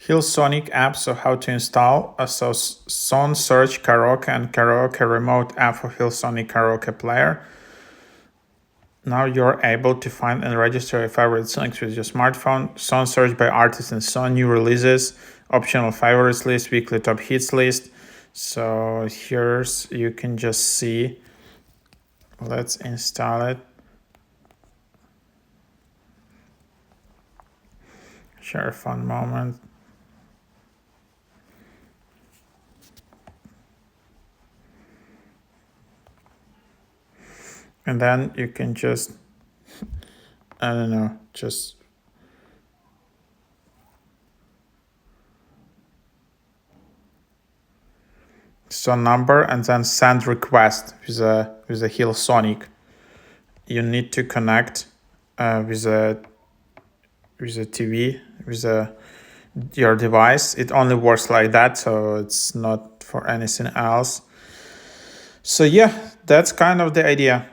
healsonic app. So how to install? So Son Search Karaoke and Karaoke Remote app for healsonic karaoke player. Now you're able to find and register your favorite songs with your smartphone. Song search by artist and song, new releases, optional favorites list, weekly top hits list. So here's, you can just see. Let's install it. Share a fun moment. And then you can just, I don't know, just song number and then send request with a healsonic. You need to connect with a TV, with your device. It only works like that, so it's not for anything else. So yeah, that's kind of the idea.